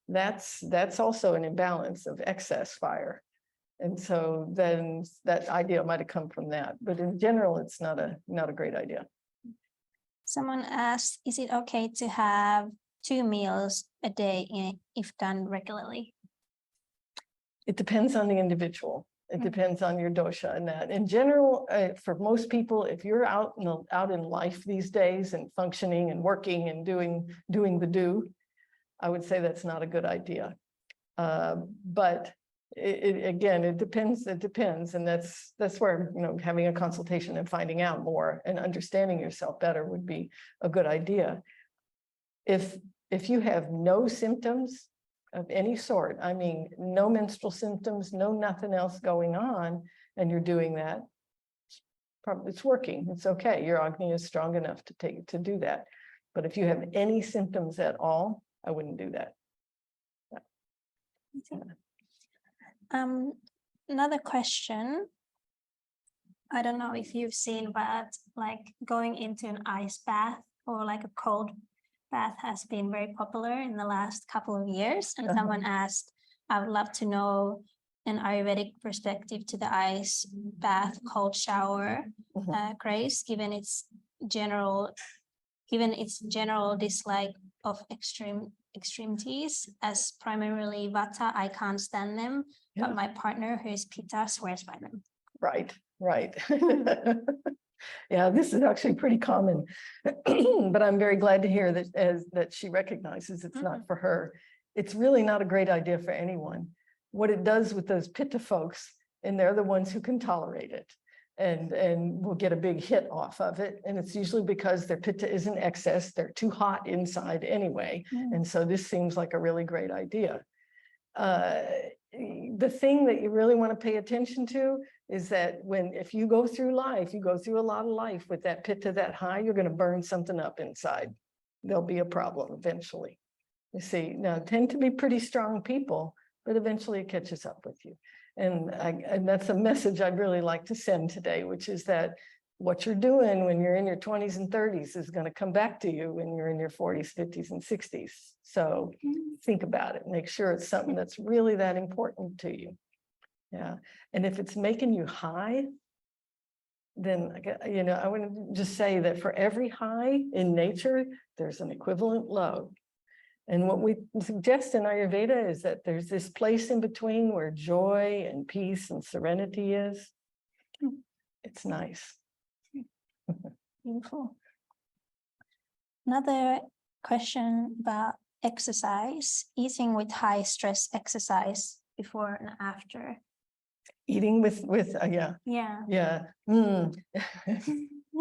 That's also an imbalance of excess fire. And so then that idea might have come from that. But in general, it's not a great idea. Someone asked, is it okay to have 2 meals a day if done regularly? It depends on the individual. It depends on your dosha and that. In general, for most people, if you're out in life these days and functioning and working and doing the do, I would say that's not a good idea. But again, it depends. It depends, and that's where having a consultation and finding out more and understanding yourself better would be a good idea. If you have no symptoms of any sort, I mean, no menstrual symptoms, no nothing else going on, and you're doing that, probably it's working. It's okay. Your Agni is strong enough to do that. But if you have any symptoms at all, I wouldn't do that. Another question. I don't know if you've seen, but like going into an ice bath or like a cold bath has been very popular in the last couple of years. And someone asked, I would love to know an Ayurvedic perspective to the ice bath, cold shower craze, given its general dislike of extremities. As primarily Vata, I can't stand them, but my partner, who is Pitta, swears by them. Right. Yeah, this is actually pretty common, but I'm very glad to hear that she recognizes it's not for her. It's really not a great idea for anyone. What it does with those Pitta folks, and they're the ones who can tolerate it and will get a big hit off of it. And it's usually because their Pitta is in excess. They're too hot inside anyway. And so this seems like a really great idea. The thing that you really want to pay attention to is that if you go through life, you go through a lot of life with that Pitta that high, you're going to burn something up inside. There'll be a problem eventually. You see, now tend to be pretty strong people, but eventually it catches up with you. And that's a message I'd really like to send today, which is that what you're doing when you're in your 20s and 30s is going to come back to you when you're in your 40s, 50s, and 60s. So think about it. Make sure it's something that's really that important to you. Yeah. And if it's making you high, then, I want to just say that for every high in nature, there's an equivalent low. And what we suggest in Ayurveda is that there's this place in between where joy and peace and serenity is. It's nice. Beautiful. Another question about exercise, eating with high stress exercise before and after. Eating with yeah.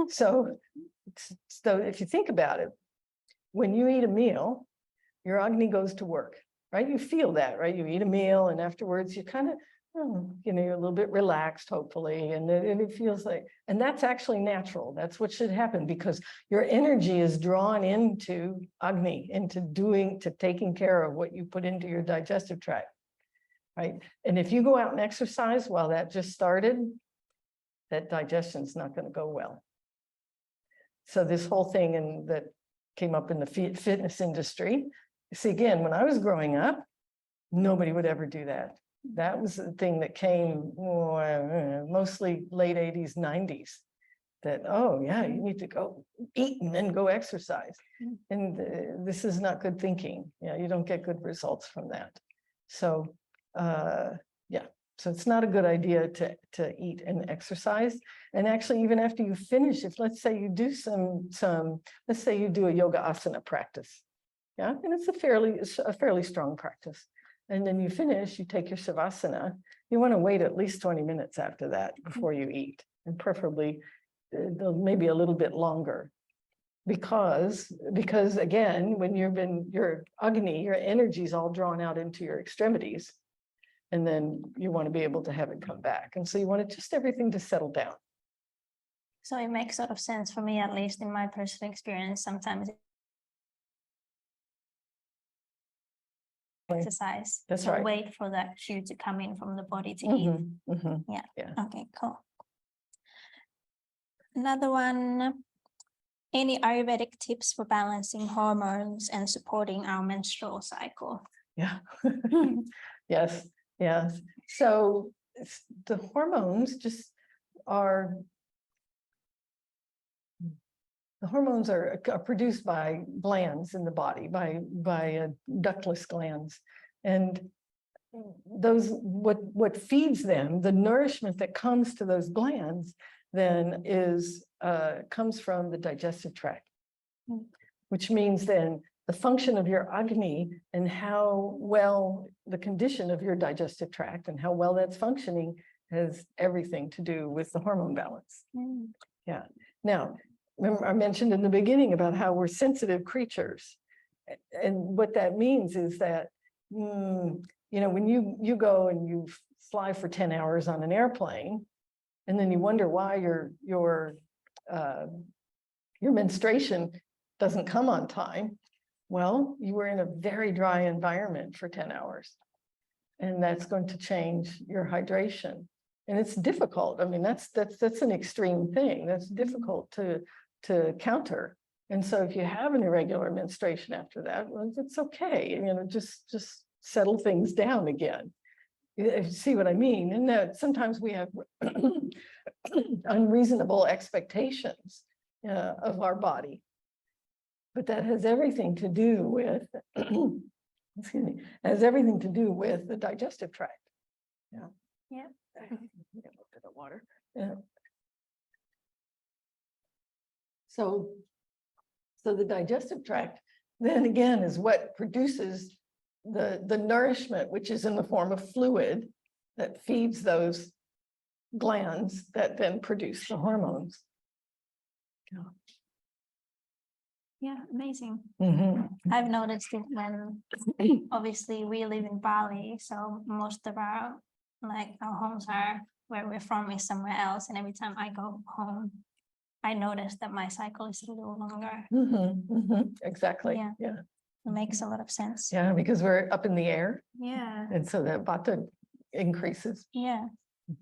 So if you think about it, when you eat a meal, your Agni goes to work, right? You feel that, right? You eat a meal and afterwards you kind of, you're a little bit relaxed, hopefully. And it feels like, and that's actually natural. That's what should happen because your energy is drawn into Agni, into taking care of what you put into your digestive tract, right? And if you go out and exercise while that just started, that digestion's not going to go well. So this whole thing that came up in the fitness industry, see, again, when I was growing up, nobody would ever do that. That was the thing that came mostly late 80s, 90s, that, oh yeah, you need to go eat and then go exercise. And this is not good thinking. Yeah, you don't get good results from that. So so it's not a good idea to eat and exercise. And actually, even after you finish, if let's say you do let's say you do a yoga asana practice, Yeah, and it's a fairly strong practice. And then you finish, you take your savasana. You want to wait at least 20 minutes after that before you eat, and preferably maybe a little bit longer. Because again, when your Agni, your energy is all drawn out into your extremities, and then you want to be able to have it come back. And so you want just everything to settle down. So it makes sort of sense for me, at least in my personal experience. Sometimes exercise. That's so right. Wait for that cue to come in from the body to eat. Yeah. Okay, cool. Another one. Any Ayurvedic tips for balancing hormones and supporting our menstrual cycle? Yeah. Yes. So the hormones are produced by glands in the body, by ductless glands, and what feeds them, the nourishment that comes to those glands, then comes from the digestive tract, which means then the function of your Agni and how well the condition of your digestive tract and how well that's functioning has everything to do with the hormone balance. Yeah. Now, remember I mentioned in the beginning about how we're sensitive creatures. And what that means is that, when you go and you fly for 10 hours on an airplane, and then you wonder why your menstruation doesn't come on time. Well, you were in a very dry environment for 10 hours, and that's going to change your hydration. And it's difficult. I mean, that's an extreme thing. That's difficult to counter. And so if you have an irregular menstruation after that, well, it's okay. Just settle things down again. You see what I mean? And that sometimes we have unreasonable expectations of our body. But that has everything to do with, excuse me, has everything to do with the digestive tract. Yeah. Yeah. Get a little bit of water. Yeah. So the digestive tract then again is what produces the nourishment, which is in the form of fluid that feeds those glands that then produce the hormones. Yeah, amazing. Mm-hmm. I've noticed it when obviously we live in Bali, so most of our homes are where we're from is somewhere else, and every time I go home, I notice that my cycle is a little longer. Exactly. Yeah. It makes a lot of sense. Yeah, because we're up in the air. Yeah. And so that Vata increases. Yeah.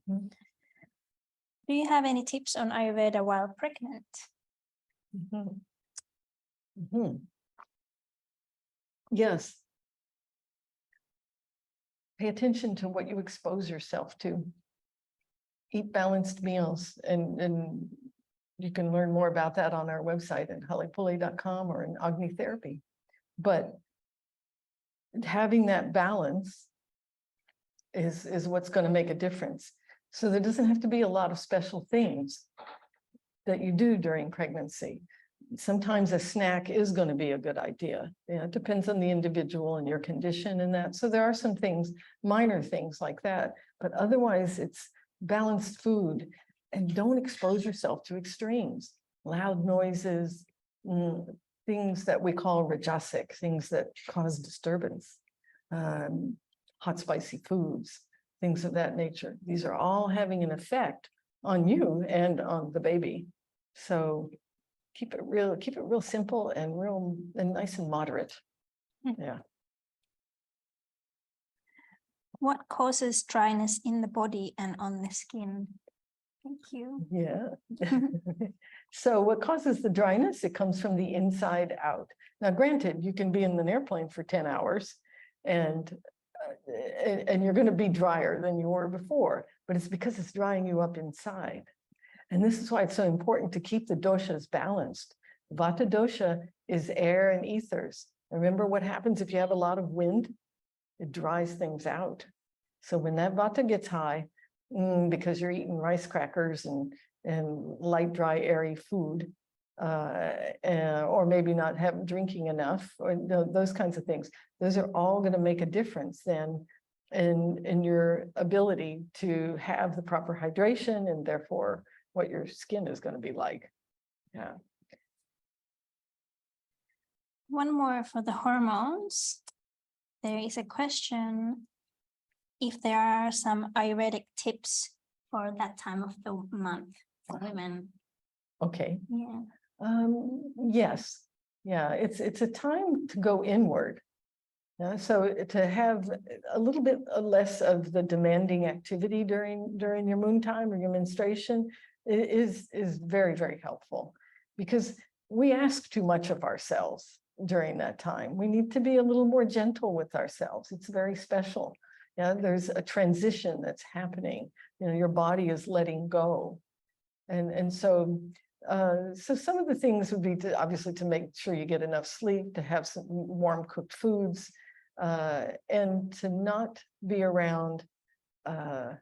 Do you have any tips on Ayurveda while pregnant? Yes. Pay attention to what you expose yourself to. Eat balanced meals, and you can learn more about that on our website at halepule.com or in Omnitherapy. But having that balance is what's going to make a difference. So there doesn't have to be a lot of special things that you do during pregnancy. Sometimes a snack is going to be a good idea. Yeah, it depends on the individual and your condition and that. So there are some things, minor things like that, but otherwise it's balanced food, and don't expose yourself to extremes, loud noises, things that we call rajasic, things that cause disturbance, hot, spicy foods, things of that nature. These are all having an effect on you and on the baby. So keep it real simple and nice and moderate. Yeah. What causes dryness in the body and on the skin? Thank you. Yeah. So what causes the dryness? It comes from the inside out. Now, granted, you can be in an airplane for 10 hours and you're going to be drier than you were before, but it's because it's drying you up inside. And this is why it's so important to keep the doshas balanced. Vata dosha is air and ethers. Remember what happens if you have a lot of wind? It dries things out. So when that Vata gets high, because you're eating rice crackers and light, dry, airy food, or maybe not drinking enough, or those kinds of things. Those are all going to make a difference then in your ability to have the proper hydration and therefore what your skin is going to be like. Yeah. One more for the hormones. There is a question if there are some Ayurvedic tips for that time of the month for women. Okay. Yeah. Yes. Yeah, it's a time to go inward. So to have a little bit less of the demanding activity during your moon time or your menstruation is very, very helpful, because we ask too much of ourselves during that time. We need to be a little more gentle with ourselves. It's very special. Yeah, there's a transition that's happening. Your body is letting go. And so some of the things would be obviously to make sure you get enough sleep, to have some warm cooked foods, and to not be around, to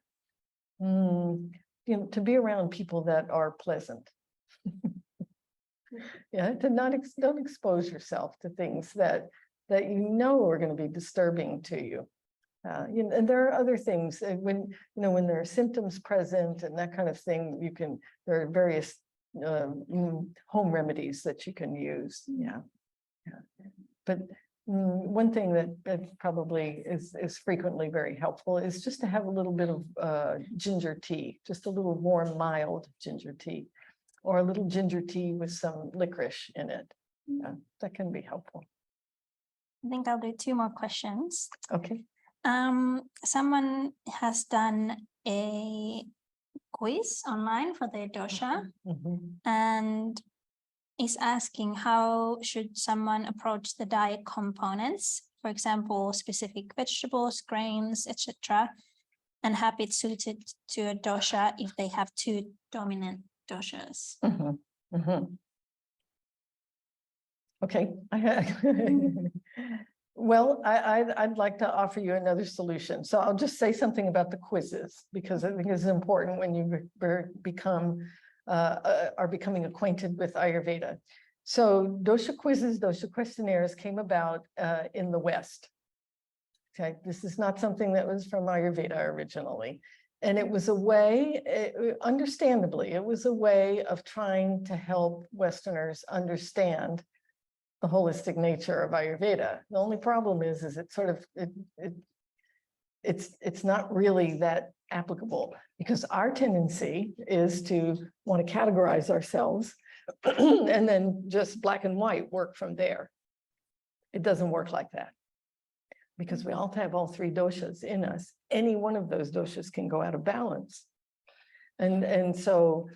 be around people that are pleasant. Yeah, to don't expose yourself to things that are going to be disturbing to you. And there are other things when there are symptoms present and that kind of thing. There are various home remedies that you can use. Yeah. But one thing that probably is frequently very helpful is just to have a little bit of ginger tea, just a little warm, mild ginger tea, or a little ginger tea with some licorice in it. That can be helpful. I think I'll do 2 more questions. Okay. Someone has done a quiz online for their dosha and is asking how should someone approach the diet components, for example, specific vegetables, grains, etc., and habits suited to a dosha if they have 2 dominant doshas. Okay. Well, I'd like to offer you another solution. So I'll just say something about the quizzes, because I think it's important when you are becoming acquainted with Ayurveda. So dosha quizzes, dosha questionnaires came about in the West. Okay, this is not something that was from Ayurveda originally. And it was a way, understandably, it was a way of trying to help Westerners understand the holistic nature of Ayurveda. The only problem is it's not really that applicable, because our tendency is to want to categorize ourselves and then just black and white work from there. It doesn't work like that, because we all have all 3 doshas in us. Any one of those doshas can go out of balance. And so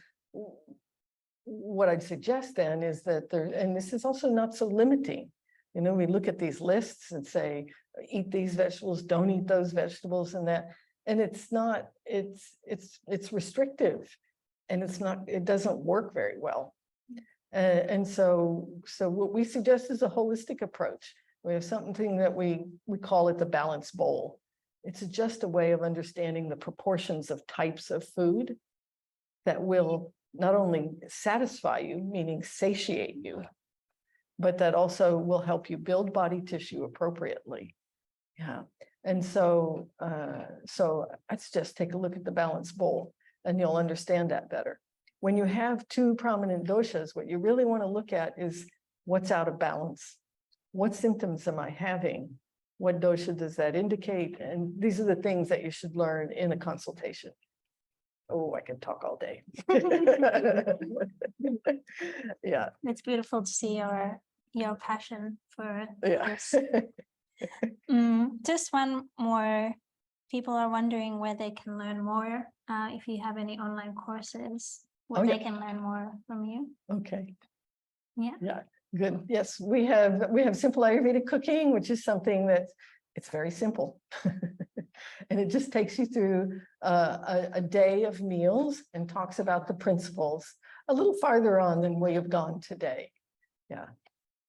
what I'd suggest then is that and this is also not so limiting. We look at these lists and say, eat these vegetables, don't eat those vegetables, and it's not, it's restrictive, and it doesn't work very well. And so what we suggest is a holistic approach. We have something that we call it the balance bowl. It's just a way of understanding the proportions of types of food that will not only satisfy you, meaning satiate you, but that also will help you build body tissue appropriately. Yeah. And so let's just take a look at the balance bowl, and you'll understand that better. When you have 2 prominent doshas, what you really want to look at is what's out of balance. What symptoms am I having? What dosha does that indicate? And these are the things that you should learn in a consultation. Oh, I can talk all day. Yeah. It's beautiful to see your passion for this. Just one more. People are wondering where they can learn more. If you have any online courses where they can learn more from you. Okay. Yeah. Yeah. Good. Yes, we have simple Ayurvedic cooking, which is something that it's very simple. And it just takes you through a day of meals and talks about the principles a little farther on than we have gone today. Yeah.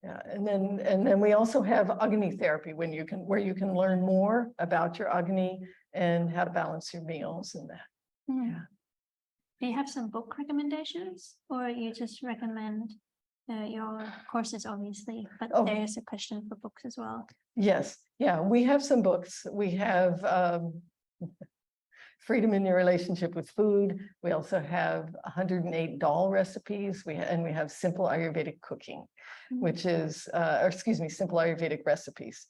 Yeah. And then we also have Agni therapy where you can learn more about your Agni and how to balance your meals and that. Yeah. Do you have some book recommendations, or you just recommend? your courses, obviously, but Oh. there is a question for books as well. Yes, yeah, we have some books. We have Freedom in Your Relationship with Food. We also have 108 doll recipes. We have Simple Ayurvedic Cooking, which is, or excuse me, Simple Ayurvedic Recipes.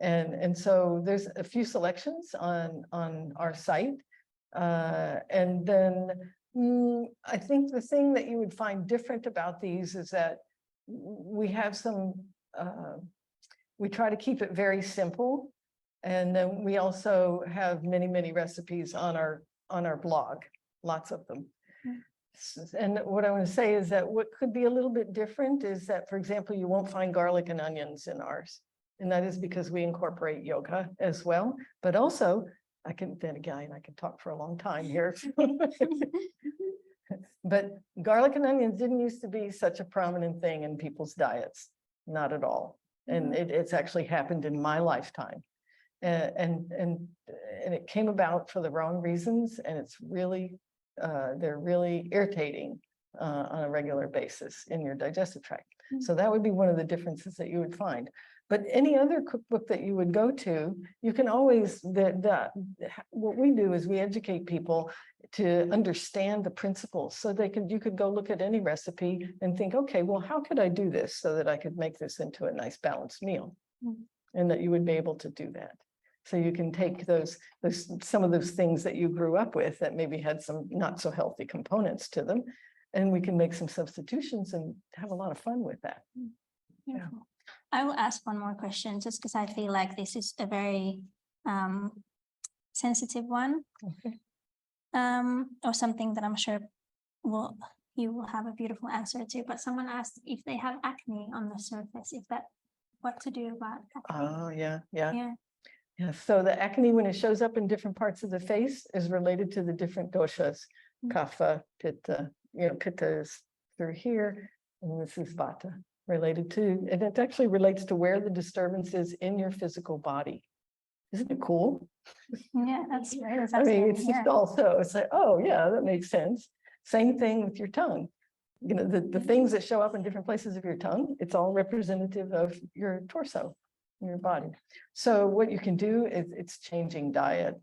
And so there's a few selections on our site. And then I think the thing that you would find different about these is that we have some, we try to keep it very simple. And then we also have many, many recipes on our blog, lots of them. And what I want to say is that what could be a little bit different is that, for example, you won't find garlic and onions in ours. And that is because we incorporate yoga as well. But also, then again, I can talk for a long time here. But garlic and onions didn't used to be such a prominent thing in people's diets, not at all. And it's actually happened in my lifetime. And it came about for the wrong reasons, and it's really, they're really irritating on a regular basis in your digestive tract. So that would be one of the differences that you would find. But any other cookbook that you would go to, you can always, what we do is we educate people to understand the principles, so you could go look at any recipe and think, okay, well, how could I do this so that I could make this into a nice balanced meal? And that you would be able to do that. So you can take some of those things that you grew up with that maybe had some not so healthy components to them, and we can make some substitutions and have a lot of fun with that. Beautiful. Yeah. I will ask one more question, just because I feel like this is a very sensitive one, or something that I'm sure you will have a beautiful answer to. But someone asked if they have acne on the surface, what to do about acne. Oh, yeah. So the acne, when it shows up in different parts of the face, is related to the different doshas. Kapha, Pitta, Pitta is through here, and this is Vata, related to, and it actually relates to where the disturbance is in your physical body. Isn't it cool? Yeah, that's right. I mean, it's just also, it's like, oh yeah, that makes sense. Same thing with your tongue. The things that show up in different places of your tongue, it's all representative of your torso, your body. So what you can do is it's changing diet.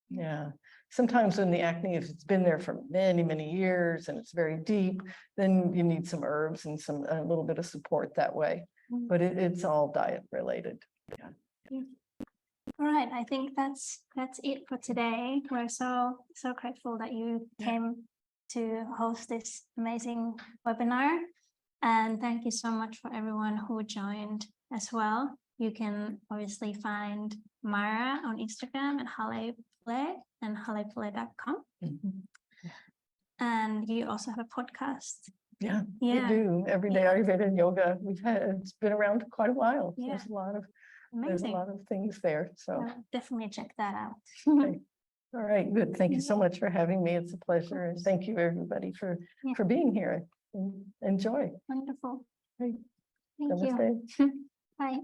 Yeah. Sometimes when the acne, if it's been there for many, many years and it's very deep, then you need some herbs and a little bit of support that way. But it's all diet related. Yeah. All right. I think that's it for today. We're so grateful that you came to host this amazing webinar. And thank you so much for everyone who joined as well. You can obviously find Myra on Instagram at Hale Pule and halepule.com. And you also have a podcast. Yeah, we do. Everyday Ayurveda and Yoga. It's been around for quite a while. Yeah. There's a lot of things there. So definitely check that out. Okay. All right, good. Thank you so much for having me. It's a pleasure. And thank you everybody for being here. Enjoy. Wonderful. Great. Thank you. Namaste. Bye.